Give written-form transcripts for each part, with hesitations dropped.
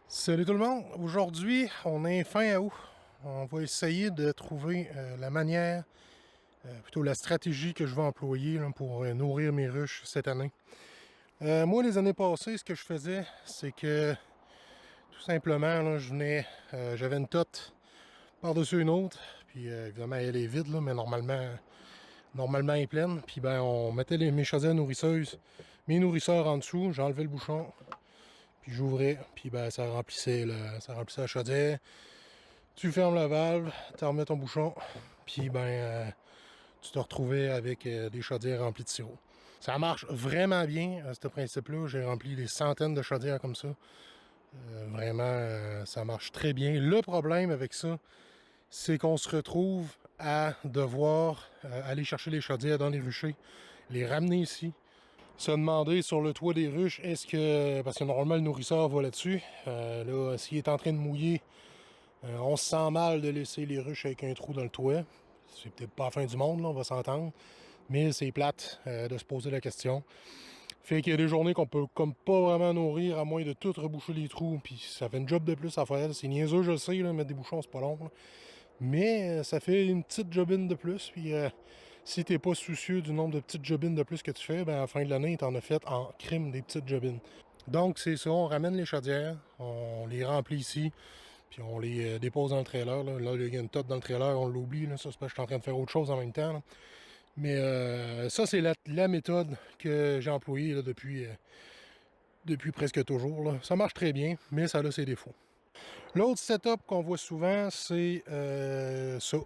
Salut tout le monde! Aujourd'hui, on est fin août. On va essayer de trouver la manière, plutôt la stratégie que je vais employer là, pour nourrir mes ruches cette année. Moi, les années passées, ce que je faisais, c'est que tout simplement, là, j'avais une tote par-dessus une autre, puis évidemment, elle est vide, là, mais normalement, elle est pleine. Puis ben, on mettait mes chaudières nourrisseuses, mes nourrisseurs en dessous, j'enlevais le bouchon, puis j'ouvrais, puis ben, ça remplissait la chaudière. Tu fermes la valve, tu remets ton bouchon, puis tu te retrouvais avec des chaudières remplies de sirop. Ça marche vraiment bien, ce principe-là. J'ai rempli des centaines de chaudières comme ça. Ça marche très bien. Le problème avec ça, c'est qu'on se retrouve à devoir aller chercher les chaudières dans les ruchers, les ramener ici, se demander sur le toit des ruches, parce que normalement le nourrisseur va là-dessus, là, s'il est en train de mouiller, on se sent mal de laisser les ruches avec un trou dans le toit. C'est peut-être pas la fin du monde, là, on va s'entendre. Mais c'est plate de se poser la question. Fait qu'il y a des journées qu'on peut comme pas vraiment nourrir à moins de tout reboucher les trous. Puis ça fait une job de plus à faire. C'est niaiseux, je le sais, là, mettre des bouchons, c'est pas long. Là. Mais ça fait une petite jobine de plus. Puis si t'es pas soucieux du nombre de petites jobines de plus que tu fais, ben à la fin de l'année, t'en as fait en crime des petites jobines. Donc c'est ça, on ramène les chaudières, on les remplit ici. Puis on les dépose dans le trailer. Là, il y a une tote dans le trailer, on l'oublie. Ça, c'est parce que je suis en train de faire autre chose en même temps. Là. Mais ça, c'est la méthode que j'ai employée là, depuis presque toujours. Là. Ça marche très bien, mais ça a ses défauts. L'autre setup qu'on voit souvent, c'est ça.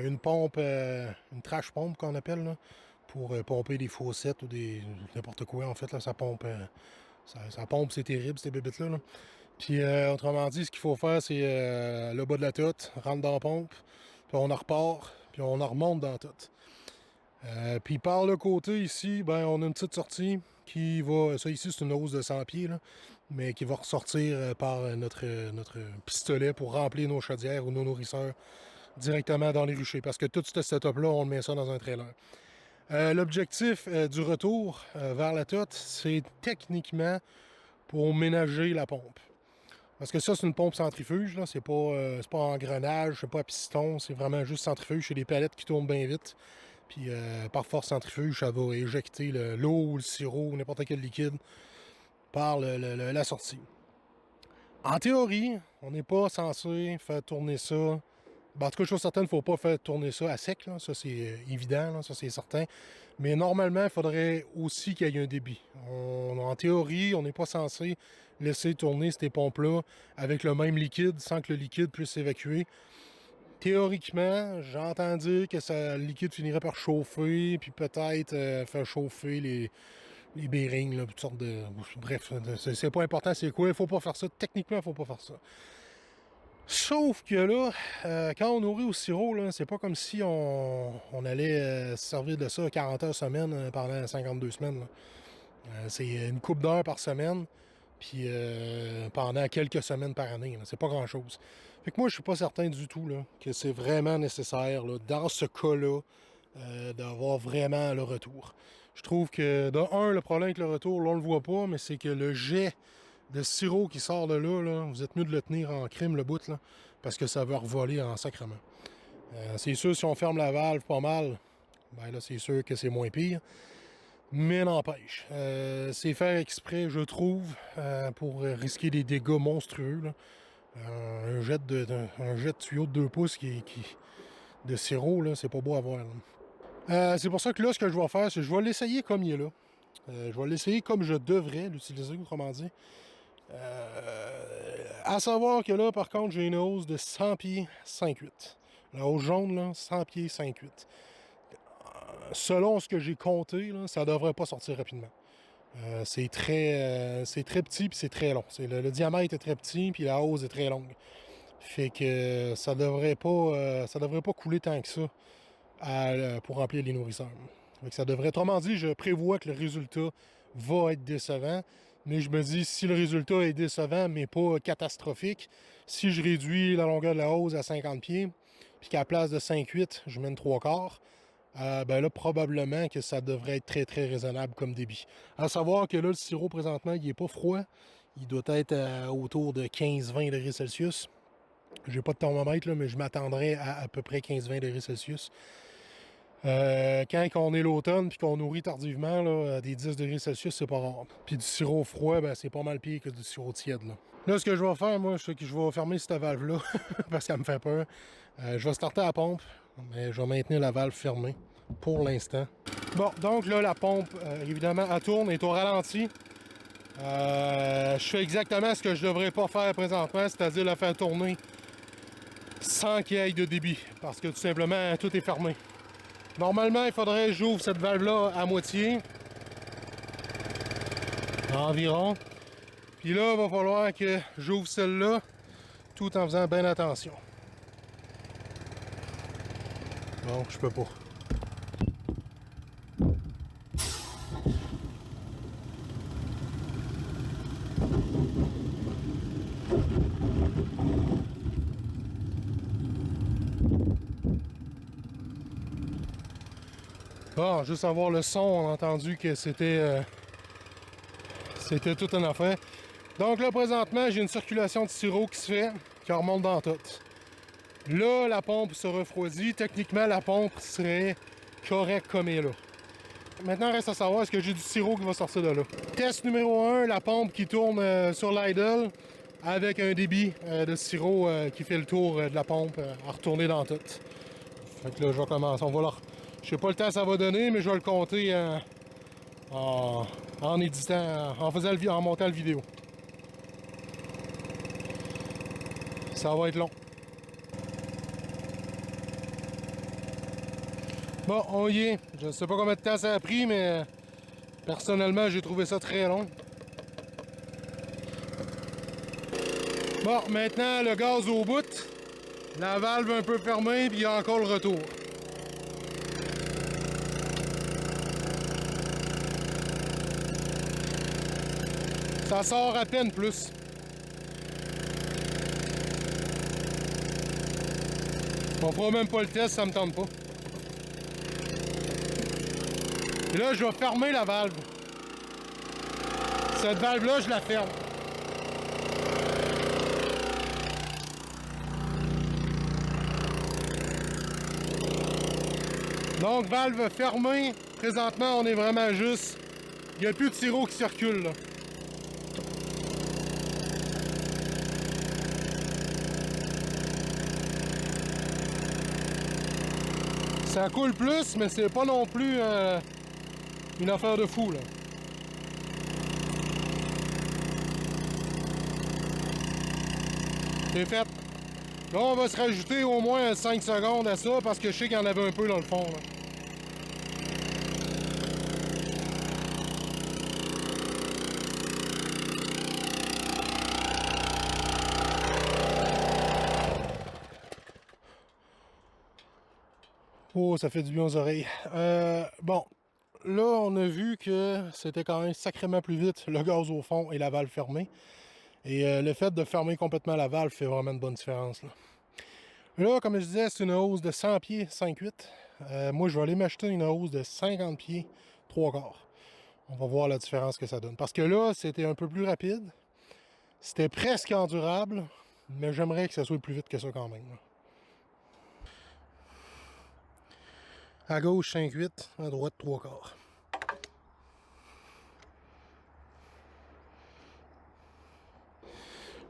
Une pompe, une trash pompe qu'on appelle, là, pour pomper des fossettes ou n'importe quoi. En fait, là, ça pompe. Ça pompe, c'est terrible, ces bébites-là. Là. Puis, autrement dit, ce qu'il faut faire, c'est le bas de la toute, rentre dans la pompe, puis on en repart, puis on en remonte dans la toute. Puis par le côté ici, ben on a une petite sortie qui va, ça ici c'est une hausse de 100 pieds, là, mais qui va ressortir par notre pistolet pour remplir nos chaudières ou nos nourrisseurs directement dans les ruchers. Parce que tout ce setup-là, on le met ça dans un trailer. L'objectif du retour vers la toute, c'est techniquement pour ménager la pompe. Parce que ça, c'est une pompe centrifuge, là. C'est pas engrenage, c'est pas à piston, c'est vraiment juste centrifuge. C'est des palettes qui tournent bien vite. Puis par force centrifuge, ça va éjecter l'eau ou le sirop ou n'importe quel liquide par la sortie. En théorie, on n'est pas censé faire tourner ça. Ben, en tout cas, chose certaine, il ne faut pas faire tourner ça à sec. Là. Ça, c'est évident, là. Ça, c'est certain. Mais normalement, il faudrait aussi qu'il y ait un débit. En théorie, on n'est pas censé laisser tourner ces pompes-là avec le même liquide sans que le liquide puisse s'évacuer. Théoriquement, j'entends dire que le liquide finirait par chauffer, puis peut-être faire chauffer les bearings, là, toutes sortes de. Bref, c'est pas important, c'est quoi, il faut pas faire ça. Techniquement, il faut pas faire ça. Sauf que là, quand on nourrit au sirop, là, c'est pas comme si on allait se servir de ça 40 heures semaine pendant 52 semaines. C'est une coupe d'heures par semaine, puis pendant quelques semaines par année. C'est pas grand-chose. Fait que moi, je suis pas certain du tout là, que c'est vraiment nécessaire, là, dans ce cas-là, d'avoir vraiment le retour. Je trouve que, de un, le problème avec le retour, là, on le voit pas, mais c'est que le jet de sirop qui sort de là, vous êtes mieux de le tenir en crime, le bout, là, parce que ça va revoler en sacrement. C'est sûr, si on ferme la valve pas mal, ben là, c'est sûr que c'est moins pire. Mais n'empêche, c'est faire exprès, je trouve, pour risquer des dégâts monstrueux. Là. Un jet de tuyau de 2 pouces de sirop, là, c'est pas beau à voir. C'est pour ça que là, ce que je vais faire, c'est que je vais l'essayer comme il est là. Je vais l'essayer comme je devrais l'utiliser, autrement dit. À savoir que là, par contre, j'ai une hausse de 100 pieds 5,8. La hausse jaune, là, 100 pieds 5,8. Selon ce que j'ai compté, là, ça devrait pas sortir rapidement. C'est très petit puis c'est très long. Le diamètre est très petit puis la hausse est très longue. Fait que ça devrait pas couler tant que ça pour remplir les nourrisseurs. Fait que ça devrait, autrement dit, je prévois que le résultat va être décevant, mais je me dis, si le résultat est décevant, mais pas catastrophique, si je réduis la longueur de la hausse à 50 pieds, puis qu'à la place de 5,8, je mène 3 quarts, ben là, probablement que ça devrait être très, très raisonnable comme débit. À savoir que là, le sirop, présentement, il est pas froid, Il doit être autour de 15-20 degrés Celsius. J'ai pas de thermomètre, là, mais je m'attendrais à peu près 15-20 degrés Celsius. Quand on est l'automne et qu'on nourrit tardivement, là, des 10 degrés Celsius, c'est pas rare. Puis du sirop froid, ben, c'est pas mal pire que du sirop tiède. Là, ce que je vais faire, moi, c'est que je vais fermer cette valve-là parce qu'elle me fait peur. Je vais starter la pompe, mais je vais maintenir la valve fermée pour l'instant. Bon, donc là, la pompe, évidemment, elle tourne, est au ralenti. Je fais exactement ce que je devrais pas faire présentement, c'est-à-dire la faire tourner sans qu'il y ait de débit, parce que tout simplement, tout est fermé. Normalement, il faudrait que j'ouvre cette valve-là à moitié, environ. Puis là, il va falloir que j'ouvre celle-là, tout en faisant bien attention. Bon, je peux pas. Bon, juste avoir le son, on a entendu que c'était toute une affaire. Donc là, présentement, j'ai une circulation de sirop qui se fait, qui remonte dans tout. Là, la pompe se refroidit. Techniquement, la pompe serait correcte comme elle est là. Maintenant, reste à savoir, est-ce que j'ai du sirop qui va sortir de là. Test numéro 1, la pompe qui tourne sur l'idle avec un débit de sirop qui fait le tour de la pompe à retourner dans tout. Fait que là, je vais commencer. On va là. Je sais pas le temps que ça va donner, mais je vais le compter en éditant, en montant la vidéo. Ça va être long. Bon, on y est. Je ne sais pas combien de temps ça a pris, mais personnellement, j'ai trouvé ça très long. Bon, maintenant, le gaz au bout. La valve un peu fermée, puis il y a encore le retour. Ça sort à peine plus. On fera même pas le test, ça me tente pas. Et là, je vais fermer la valve. Cette valve-là, je la ferme. Donc, valve fermée. Présentement, on est vraiment juste... Il n'y a plus de sirop qui circule, là. Ça coule plus, mais c'est pas non plus une affaire de fou, là. C'est fait. Là, on va se rajouter au moins 5 secondes à ça, parce que je sais qu'il y en avait un peu dans le fond, là. Oh, ça fait du bien aux oreilles. Bon, là, on a vu que c'était quand même sacrément plus vite le gaz au fond et la valve fermée. Et le fait de fermer complètement la valve fait vraiment une bonne différence. Là, comme je disais, c'est une hausse de 100 pieds, 5,8. Moi, je vais aller m'acheter une hausse de 50 pieds, 3/4. On va voir la différence que ça donne. Parce que là, c'était un peu plus rapide. C'était presque endurable, mais j'aimerais que ça soit plus vite que ça quand même. À gauche, 5,8. À droite, 3/4.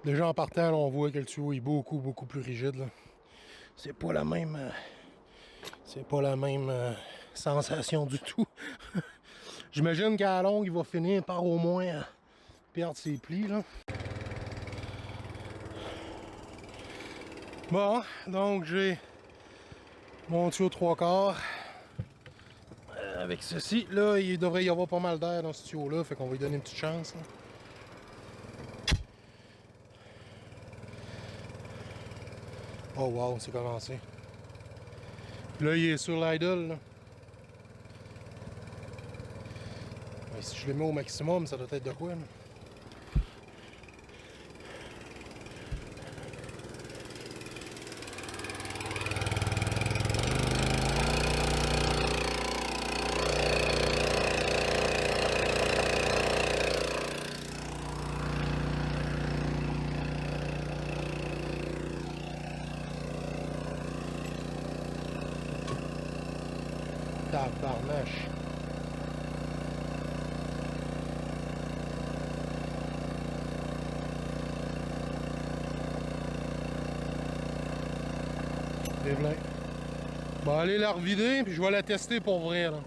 Déjà en partant, là, on voit que le tuyau est beaucoup plus rigide. C'est pas la même... sensation du tout. J'imagine qu'à la longue, il va finir par au moins perdre ses plis, là. Bon, donc j'ai mon tuyau 3/4. Avec ceci, là, il devrait y avoir pas mal d'air dans ce tuyau-là, fait qu'on va lui donner une petite chance, là. Oh wow, c'est commencé. Là, il est sur l'idle, là. Ben, si je le mets au maximum, ça doit être de quoi, là? Tabarnache. C'est plein. Bon, allez la revider, puis je vais la tester pour vrai, là.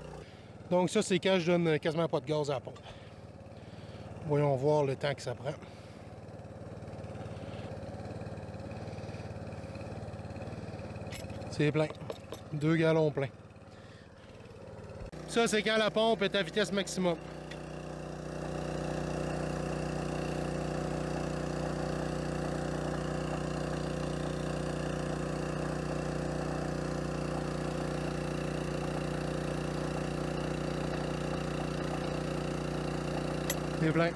Donc ça, c'est quand je donne quasiment pas de gaz à la pompe. Voyons voir le temps que ça prend. C'est plein. 2 gallons pleins. Ça, c'est quand la pompe est à vitesse maximum. C'est plein.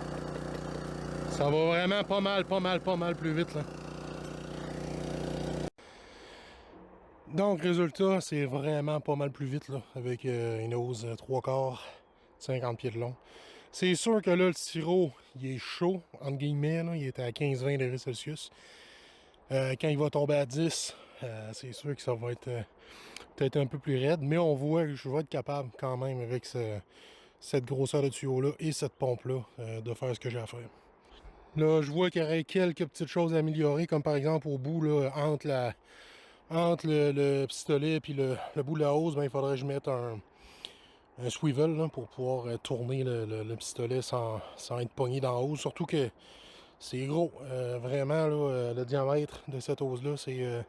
Ça va vraiment pas mal plus vite, là. Donc, résultat, c'est vraiment pas mal plus vite, là, avec une hausse 3/4, 50 pieds de long. C'est sûr que là, le sirop, il est chaud, entre guillemets, là, il est à 15-20 degrés Celsius. Quand il va tomber à 10, c'est sûr que ça va être peut-être un peu plus raide, mais on voit que je vais être capable quand même avec cette grosseur de tuyau-là et cette pompe-là de faire ce que j'ai à faire. Là, je vois qu'il y aurait quelques petites choses à améliorer, comme par exemple au bout, là, entre le pistolet et le bout de la hausse, ben, il faudrait que je mette un swivel là, pour pouvoir tourner le pistolet sans être pogné dans la hausse. Surtout que c'est gros. Vraiment, là, le diamètre de cette hausse-là, c'est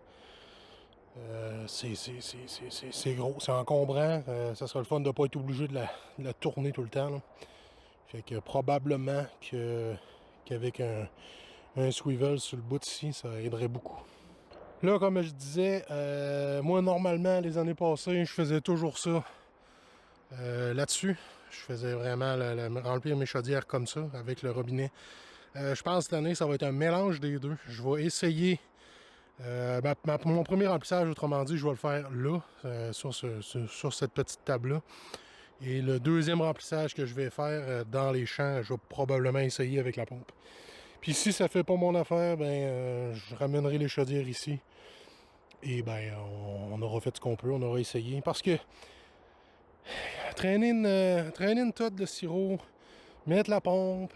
gros. C'est encombrant. Ça serait le fun de ne pas être obligé de la tourner tout le temps, là. Fait que probablement qu'avec un swivel sur le bout ici, ça aiderait beaucoup. Là, comme je disais, moi, normalement, les années passées, je faisais toujours ça là-dessus. Je faisais vraiment remplir mes chaudières comme ça, avec le robinet. Je pense que cette année, ça va être un mélange des deux. Je vais essayer... mon premier remplissage, autrement dit, je vais le faire là, sur cette petite table-là. Et le deuxième remplissage que je vais faire dans les champs, je vais probablement essayer avec la pompe. Puis si ça fait pas mon affaire, ben je ramènerai les chaudières ici. Et ben on aura fait ce qu'on peut, on aura essayé. Parce que traîner une tonne de sirop, mettre la pompe,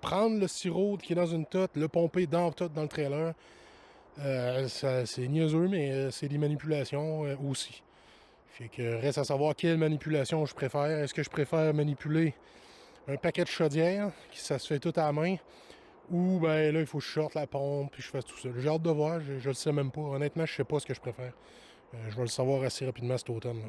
prendre le sirop qui est dans une tote, le pomper dans la tote dans le trailer, c'est niaiseux, mais c'est des manipulations aussi. Fait que reste à savoir quelle manipulation je préfère. Est-ce que je préfère manipuler un paquet de chaudières, qui ça se fait tout à la main, ou ben là il faut que je sorte la pompe puis je fasse tout ça. J'ai hâte de voir, je le sais même pas. Honnêtement, je sais pas ce que je préfère. Je vais le savoir assez rapidement cet automne, là.